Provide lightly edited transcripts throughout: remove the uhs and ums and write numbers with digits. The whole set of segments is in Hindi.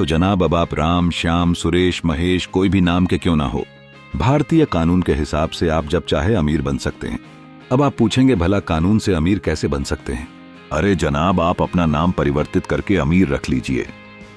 तो जनाब अब आप राम, श्याम, सुरेश, महेश कोई भी नाम के क्यों ना हो, भारतीय कानून के हिसाब से आप जब चाहे अमीर बन सकते हैं। अब आप पूछेंगे भला कानून से अमीर कैसे बन सकते हैं? अरे जनाब, आप अपना नाम परिवर्तित करके अमीर रख लीजिए,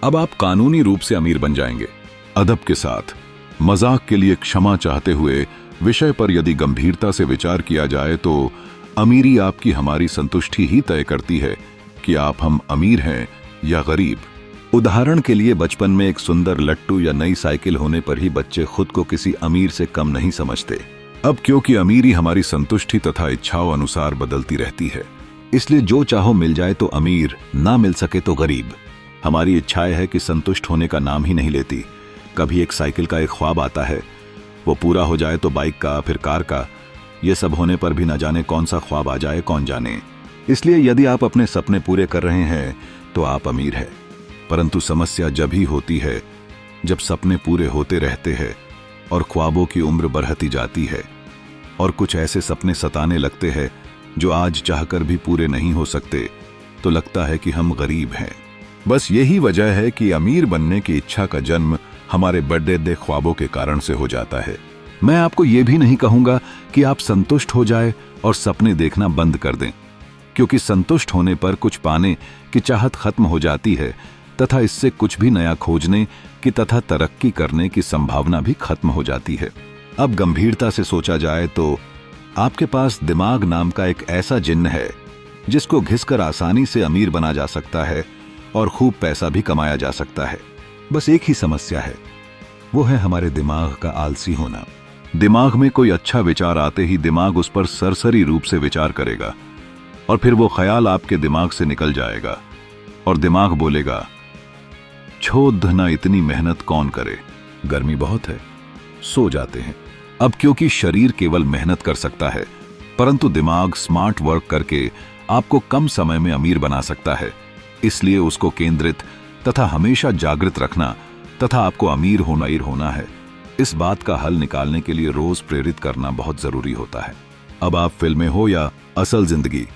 अब आप कानूनी रूप से अमीर बन जाएंगे। अदब के साथ, मजाक के लिए क्षमा चाहते हुए विषय पर यदि गंभीरता से विचार किया जाए तो अमीरी आपकी हमारी संतुष्टि ही तय करती है कि हम अमीर हैं या गरीब। उदाहरण के लिए बचपन में एक सुंदर लट्टू या नई साइकिल होने पर ही बच्चे खुद को किसी अमीर से कम नहीं समझते। अब क्योंकि अमीरी हमारी संतुष्टि तथा इच्छाओं अनुसार बदलती रहती है, इसलिए जो चाहो मिल जाए तो अमीर, ना मिल सके तो गरीब। हमारी इच्छाएं है कि संतुष्ट होने का नाम ही नहीं लेती। कभी एक साइकिल का एक ख्वाब आता है, वो पूरा हो जाए तो बाइक का, फिर कार का, ये सब होने पर भी न जाने कौन सा ख्वाब आ जाए, कौन जाने। इसलिए यदि आप अपने सपने पूरे कर रहे हैं तो आप अमीर हैं। परंतु समस्या जब ही होती है जब सपने पूरे होते रहते हैं और ख्वाबों की उम्र बढ़ती जाती है और कुछ ऐसे सपने सताने लगते हैं जो आज चाहकर भी पूरे नहीं हो सकते, तो लगता है कि हम गरीब हैं। बस यही वजह है कि अमीर बनने की इच्छा का जन्म हमारे बड़े ख्वाबों के कारण से हो जाता है। मैं आपको ये भी नहीं कहूंगा कि आप संतुष्ट हो जाए और सपने देखना बंद कर दें, क्योंकि संतुष्ट होने पर कुछ पाने की चाहत खत्म हो जाती है तथा इससे कुछ भी नया खोजने की तथा तरक्की करने की संभावना भी खत्म हो जाती है। अब गंभीरता से सोचा जाए तो आपके पास दिमाग नाम का एक ऐसा जिन्न है जिसको घिसकर आसानी से अमीर बना जा सकता है और खूब पैसा भी कमाया जा सकता है। बस एक ही समस्या है, वो है हमारे दिमाग का आलसी होना। दिमाग में कोई अच्छा विचार आते ही दिमाग उस पर सरसरी रूप से विचार करेगा और फिर वो ख्याल आपके दिमाग से निकल जाएगा और दिमाग बोलेगा, छोड़ ना, इतनी मेहनत कौन करे, गर्मी बहुत है, सो जाते हैं। अब क्योंकि शरीर केवल मेहनत कर सकता है, परंतु दिमाग स्मार्ट वर्क करके आपको कम समय में अमीर बना सकता है, इसलिए उसको केंद्रित तथा हमेशा जागृत रखना तथा आपको अमीर होना है। इस बात का हल निकालने के लिए रोज प्रेरित करना बहुत जरूरी होता है। अब आप फिल्में हो या असल जिंदगी,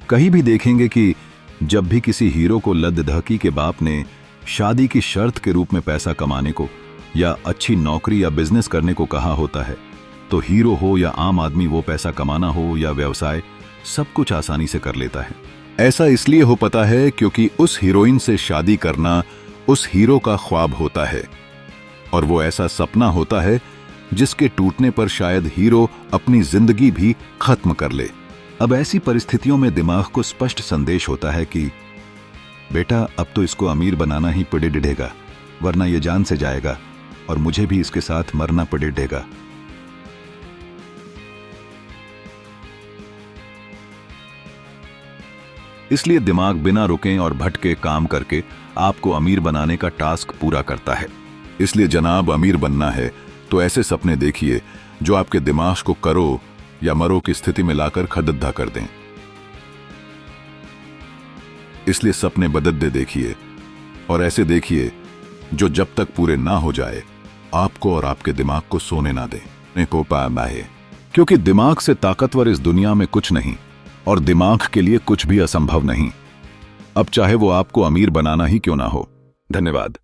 कहीं भी देखेंगे कि जब भी किसी हीरो को लद्दधकी के बाप ने शादी की शर्त के रूप में पैसा कमाने को या अच्छी नौकरी या बिजनेस करने को कहा होता है, तो हीरो हो या आम आदमी, वो पैसा कमाना हो या व्यवसाय, सब कुछ आसानी से कर लेता है। ऐसा इसलिए हो पता है क्योंकि उस हीरोइन से शादी करना उस हीरो का ख्वाब होता है और वो ऐसा सपना होता है जिसके टूटने पर शायद हीरो अपनी जिंदगी भी खत्म कर ले। अब ऐसी परिस्थितियों में दिमाग को स्पष्ट संदेश होता है कि बेटा, अब तो इसको अमीर बनाना ही पड़ेगा, वरना ये जान से जाएगा और मुझे भी इसके साथ मरना पड़ेगा। इसलिए दिमाग बिना रुके और भटके काम करके आपको अमीर बनाने का टास्क पूरा करता है। इसलिए जनाब, अमीर बनना है तो ऐसे सपने देखिए जो आपके दिमाग को करो या मरो की स्थिति में लाकर खदद्दा कर दें। इसलिए सपने बदद्दे देखिए और ऐसे देखिए जो जब तक पूरे ना हो जाए आपको और आपके दिमाग को सोने ना दे को पाए, क्योंकि दिमाग से ताकतवर इस दुनिया में कुछ नहीं और दिमाग के लिए कुछ भी असंभव नहीं। अब चाहे वो आपको अमीर बनाना ही क्यों ना हो। धन्यवाद।